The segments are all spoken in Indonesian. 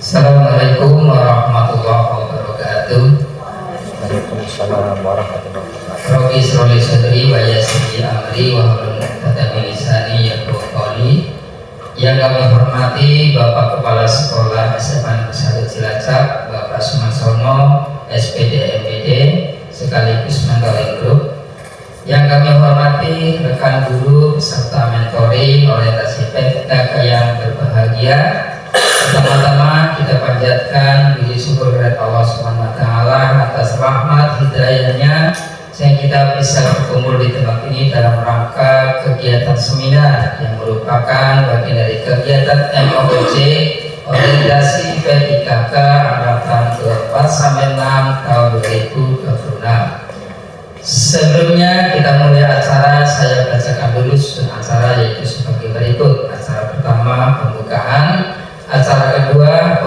Assalamualaikum warahmatullahi wabarakatuh. Waalaikumsalam warahmatullahi wabarakatuh. Rabbi shrah li sadri wa yassir li amri wa hlul 'uqdatam min lisani yafqahu qawli. Yang kami hormati Bapak Kepala Sekolah SMA 1 Cilacap, Bapak Sumarsono, SPD MPD, sekaligus mentoring group. Yang kami hormati rekan guru peserta mentoring orientasi PTK yang berbahagia. Pertama-tama kita panjatkan puji syukur kepada Allah Subhanahu wa taala atas rahmat hidayahnya sehingga kita bisa berkumpul di tempat ini dalam rangka kegiatan seminar yang merupakan bagian dari kegiatan MOOC orientasi P3K angkatan 24 sampai 6 tahun 2026. Sebelumnya kita mulai acara, saya bacakan dulu susun acara yaitu sebagai berikut. Acara pertama pembukaan, acara kedua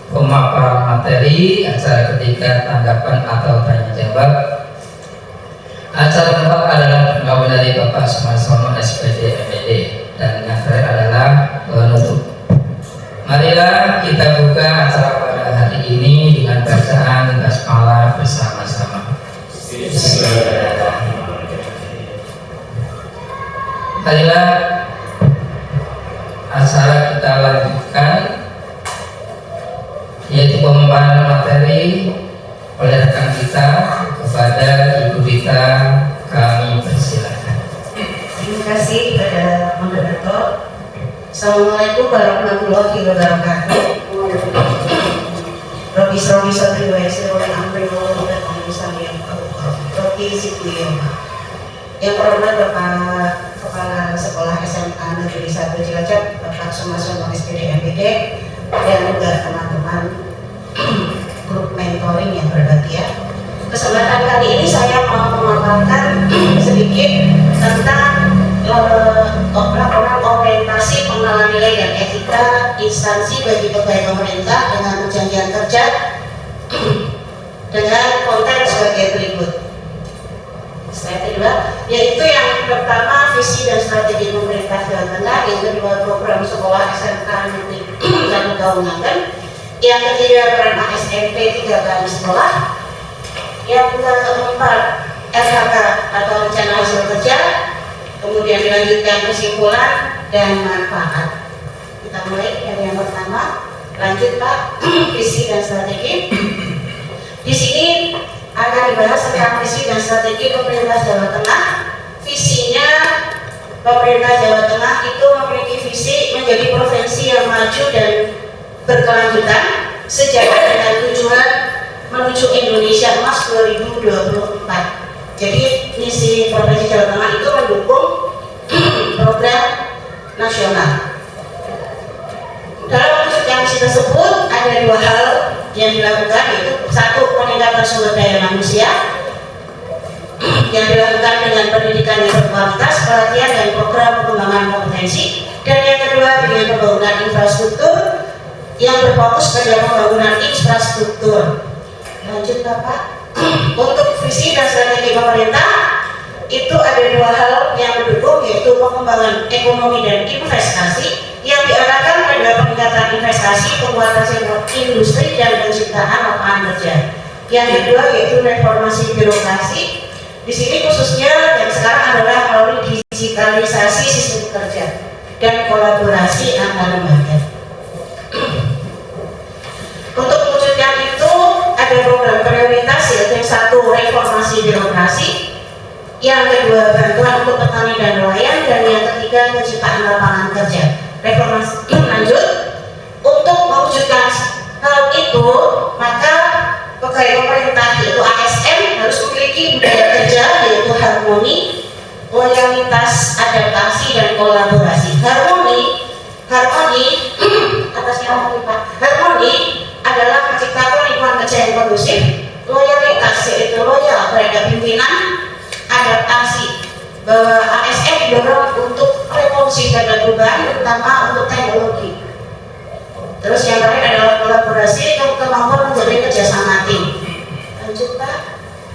pemaparan materi, acara ketiga tanggapan atau tanya jawab, acara keempat adalah penggawalan dari Bapak Sumarsono SPD MPD, dan yang terakhir adalah penutup. Marilah kita buka acara pada hari ini dengan bacaan basmalah bersama-sama. Marilah acara kita lanjutkan, yaitu pemaparan materi oleh rekan kita. Kepada Ibu Dita kami persilakan. Terima kasih kepada moderator. Assalamualaikum warahmatullahi wabarakatuh. Rabbi shrah li sadri wa yassir li amri wa hlul 'uqdatam min lisani yafqahu qawli. Yang terhormat Bapak Kepala Sekolah SMA Negeri 1 Cilacap, Bapak Sumarsono SPD MPD, dan juga teman-teman grup mentoring yang berbahagia. Kesempatan kali ini saya mau memaparkan sedikit tentang laporan orientasi pengenalan nilai dan etika instansi bagi pegawai pemerintah dengan perjanjian kerja dengan konten sebagai berikut. Slide kedua, yaitu yang pertama visi dan strategi pemerintah Jawa Tengah, yang kedua program sekolah SMK Negeri 1 Kaungangan, yang ketiga peran ASMP 3 kali sekolah, yang keempat RHK atau rencana hasil kerja, kemudian dilanjutkan kesimpulan dan manfaat. Kita mulai dari yang pertama. Lanjut Pak, visi dan strategi. Di sini akan dibahas tentang visi dan strategi pemerintah Jawa Tengah. Visinya pemerintah Jawa Tengah itu memiliki visi menjadi provinsi yang maju dan berkelanjutan sejalan dengan tujuan menuju Indonesia Emas 2024. Jadi misi Provinsi Jawa Tengah itu mendukung program nasional. Dalam mewujudkan misi tersebut ada dua hal yang dilakukan, yaitu satu, peningkatan sumber daya manusia yang dilakukan dengan pendidikan yang berkualitas, pelatihan dan program pengembangan kompetensi, dan yang kedua dengan pembangunan infrastruktur yang berfokus pada pembangunan infrastruktur. Lanjut Bapak. Untuk visi dan strategi pemerintah itu ada dua hal yang mendukung, yaitu pengembangan ekonomi dan investasi yang diarahkan pada peningkatan investasi, penguatan sektor industri dan penciptaan lapangan kerja. Yang kedua yaitu reformasi birokrasi. Di sini khususnya yang sekarang adalah melalui digitalisasi sistem kerja dan kolaborasi antar lembaga. Untuk mewujudkan itu ada program prioritas, yaitu yang satu reformasi birokrasi, yang kedua bantuan untuk petani dan nelayan, dan yang ketiga penciptaan lapangan kerja. Reformasi lanjut. Untuk mewujudkan hal itu, maka pegawai pemerintah yaitu ASN harus memiliki budaya kerja yaitu harmoni, loyalitas, adaptasi dan kolaborasi. Harmoni atasnya Pak. Harmoni adalah menciptakan lingkungan kerja yang kondusif. Loyalitas yaitu loyal terhadap pimpinan. Adaptasi, bahwa ASN didorong untuk revolusi dan perubahan, terutama untuk teknologi. Terus yang terakhir adalah kolaborasi yang kemampuan menjadi kerjasama tim. Lanjut Pak.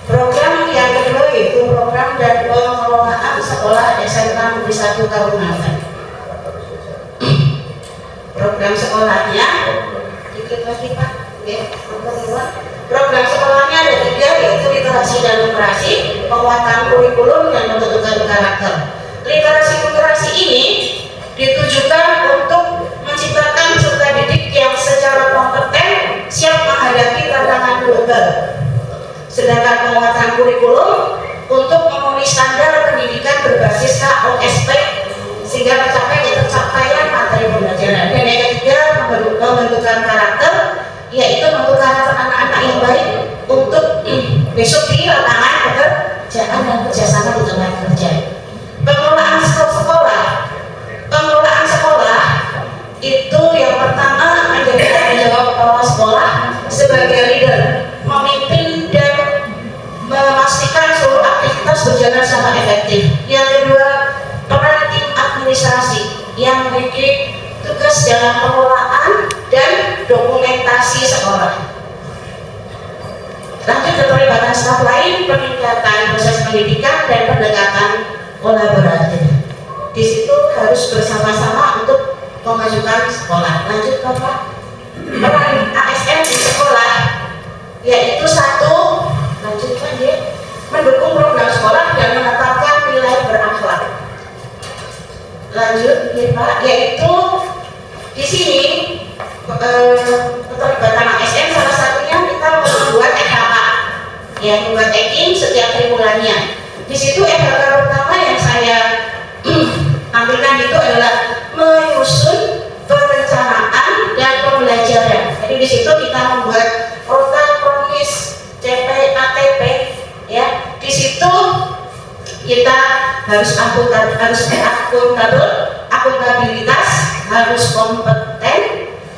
Program yang kedua yaitu program dan pengelolaan sekolah SMK Negeri 1 Kaungangan. Program sekolahnya lagi Pak. Ya, program sekolahnya ada 3, yaitu literasi dan numerasi, penguatan kurikulum dan pembentukan karakter. Literasi ini ditujukan untuk menciptakan peserta didik yang secara kompeten siap menghadapi tantangan global. Sedangkan penguatan kurikulum untuk memenuhi standar pendidikan berbasis KOSP sehingga mencapai pencapaian materi pembelajaran. Dan yang ketiga, pembentukan karakter, yaitu membentuk karakter anak-anak yang baik untuk besok di lapangan pekerjaan dan kerjasama di tempat kerja. Pengelolaan sekolah itu yang pertama menjadi tanggung jawab kepala sekolah sebagai leader, memimpin dan memastikan seluruh aktivitas berjalan sangat efektif. Yang kedua, peran tim administrasi yang memiliki tugas dalam pengelolaan dan dokumentasi sekolah. Lanjut keterlibatan staf lain, peningkatan proses pendidikan dan pendekatan kolaboratif. Di situ harus bersama-sama untuk memajukan sekolah. Lanjut Bapak. Peran ASN di sekolah yaitu 1, lanjut Pak ya, mendukung program sekolah dan menetapkan nilai berakhlak. Lanjut ya Pak, yaitu di sini keterlibatan ASN salah satunya kita membuat EHK, ya, membuat EKIN setiap triwulannya. Di situ EHK pertama yang saya tampilkan itu adalah menyusun perencanaan dan pembelajaran. Jadi di situ kita membuat rota kronis CP ATP, ya. Di situ kita harus akuntabilitas, harus kompeten.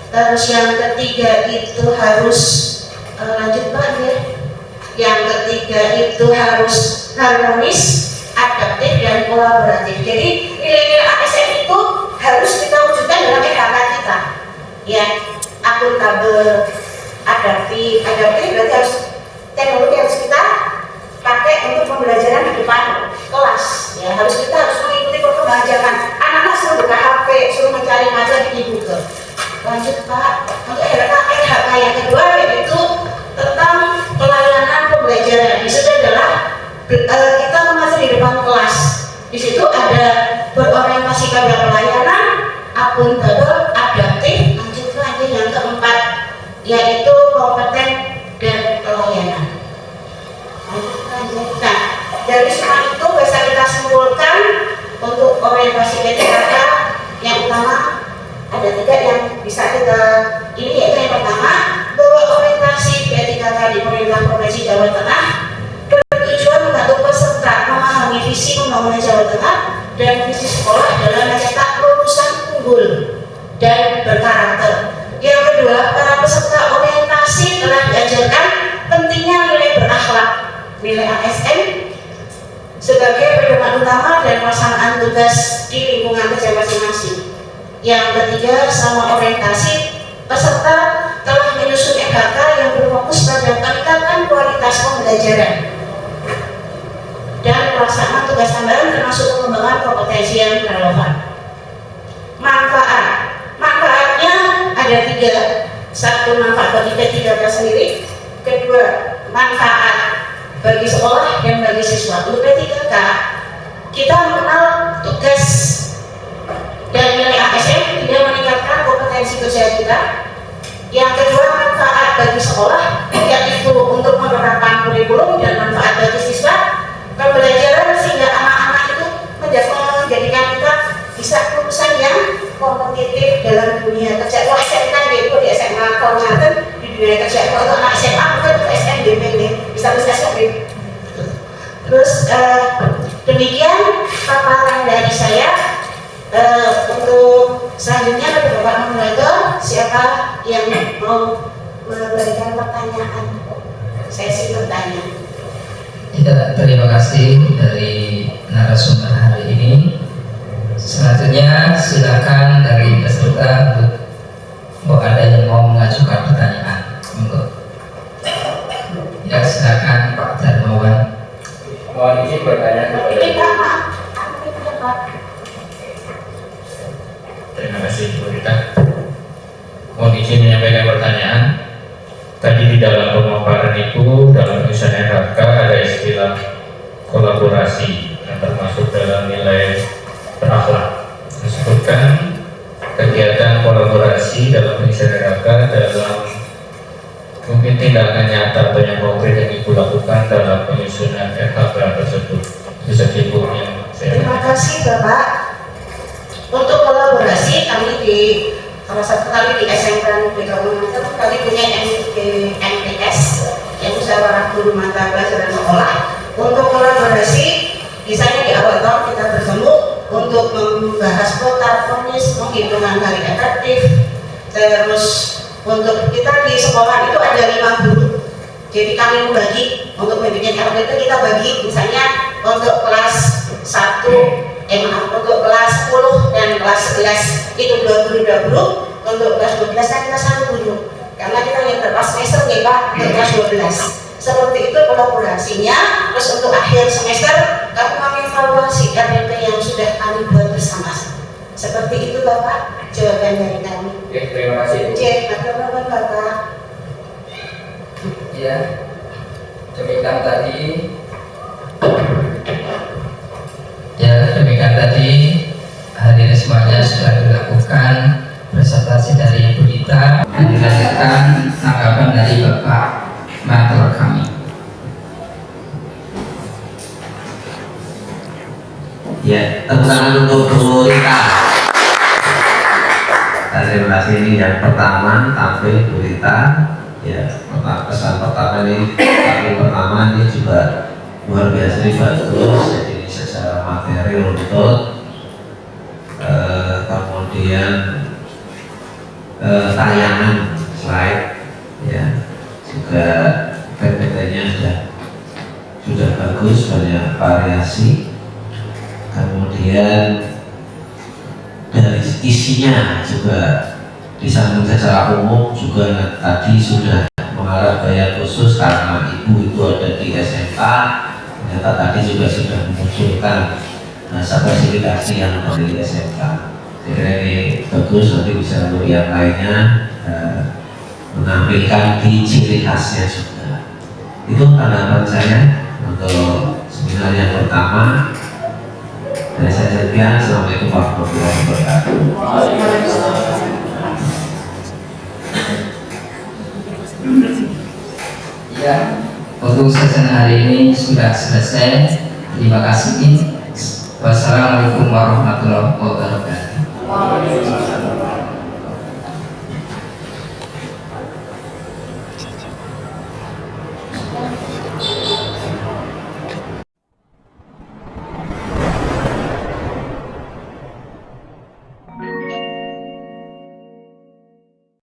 Terus yang ketiga itu harus lanjut Pak ya. Yang ketiga itu harus harmonis, adaptif dan kolaboratif. Jadi nilai-nilai ASN itu harus kita wujudkan dalam EHK kita. Ya, akuntabel, adaptif berarti harus teknologi harus kita pakai untuk pembelajaran di depan kelas. Ya, kita harus mengikuti perkembangan zaman. Anak-anak suruh buka HP, suruh mencari materi di Google. Lanjut Pak, untuk EHK yang kedua yaitu tentang pelayanan pembelajaran. Di situ adalah kita mengajar di depan kelas. Di situ ada berorientasi pada pelayanan, akuntabel, adaptif. Lanjut lagi yang keempat yaitu kompeten dan pelayanan. Nah, dari semua itu bisa kita simpulkan untuk orientasi PTKK yang utama ada 3 yang bisa kita ini, yaitu yang pertama bahwa orientasi PTKK di pemerintah Provinsi Jawa Tengah bertujuan membantu peserta memahami visi pembangunan Jawa Tengah dan visi sekolah dalam mencetak lulusan unggul dan berkarakter. Yang kedua, para peserta orientasi telah diajarkan pentingnya nilai berakhlak, nilai ASN sebagai pedoman utama dan pelaksanaan tugas di lingkungan kerja masing-masing. Yang ketiga, sama orientasi peserta telah menyusun EHK yang berfokus pada peningkatan kualitas pembelajaran dan pelaksanaan tugas tambahan termasuk pengembangan kompetensi yang relevan. Manfaatnya ada 3. 1, manfaat bagi P3K sendiri. Kedua, manfaat bagi sekolah dan bagi siswa. Untuk P3K kita mengenal tugas dan nilai ASN tidak meningkatkan kompetensi kerja kita. Yang kedua, manfaat bagi sekolah yaitu untuk menerapkan kurikulum dan manfaat bagi siswa pembelajaran sehingga anak-anak itu menjadikan kita bisa lulusan yang kompetitif dalam dunia kerja. Kalau SMK gitu di SMA kalau ngaten di dunia kerja, kalau anak SMA bukan untuk SMDP nih bisa SMB. Terus demikian paparan dari saya. Untuk selanjutnya ada Bapak Moderator, siapa yang mau memberikan pertanyaan sesi bertanya? Ya, terima kasih dari narasumber hari ini. Selanjutnya silakan dari peserta untuk ada yang mau mengajukan pertanyaan. Ya, silakan Pak Darmawan. Mohon izin bertanya kepada Terima kasih Bu Rita. Mohon izin menyampaikan pertanyaan pertanyaan. Tadi di dalam pemaparan itu, dalam tulisan RHK ada istilah kolaborasi yang termasuk dalam nilai berakhlak. Disebutkan kegiatan kolaborasi dalam tulisan RHK dalam mungkin tindakan nyata atau yang konkret yang Ibu lakukan dalam penyusunan RHK tersebut. Bisa Ibu yang Terima kasih Bapak. Untuk kolaborasi kami di salah satu kali di SMK Negeri Kabupaten kami punya MPS yang musyawarah guru mata pelajaran sekolah. Untuk kolaborasi misalnya di awal tahun kita bertemu untuk membahas kota fonis, penghitungan hari efektif. Terus untuk kita di sekolah itu ada 5 guru, jadi kami membagi untuk membuat RHK itu kita bagi misalnya untuk kelas 1 untuk kelas 10 dan kelas 11 itu 2 guru, untuk kelas 12 kan kita 1 guru karena kita yang berkelas semester nih Pak untuk kelas 12. Seperti itu kolaborasinya. Terus untuk akhir semester kami mengevaluasi RHK yang sudah kami buat bersama. Seperti itu Bapak jawaban dari kami. Oke, terima kasih. Cek, ada Bapak. Ya, demikian tadi. Ya, demikian tadi hadirin semuanya sudah dilakukan presentasi dari Ibu Dita dan dilanjutkan tanggapan dari Bapak Matur kami. Ya, tepuk tangan untuk Bu Rita. Terima kasih. Ini yang pertama tampil Bu Rita. Ya, kesan pertama ini, kali pertama ini juga luar biasa bagus. Jadi secara materi untuk kemudian tayangan slide ya juga PPT-nya sudah bagus, banyak variasi. Kemudian dari isinya juga di samping secara umum juga tadi sudah mengarah gaya khusus karena Ibu itu ada di SMK. Ternyata tadi juga sudah memunculkan spesifikasi yang dari SMK. Jadi ini bagus, nanti bisa untuk yang lainnya menampilkan di ciri khasnya juga. Itu tanggapan saya untuk seminar yang pertama. Dari saya sekian, assalamualaikum warahmatullahi wabarakatuh. Ya, untuk sesi hari ini sudah selesai. Terima kasih. Wassalamualaikum warahmatullahi wabarakatuh.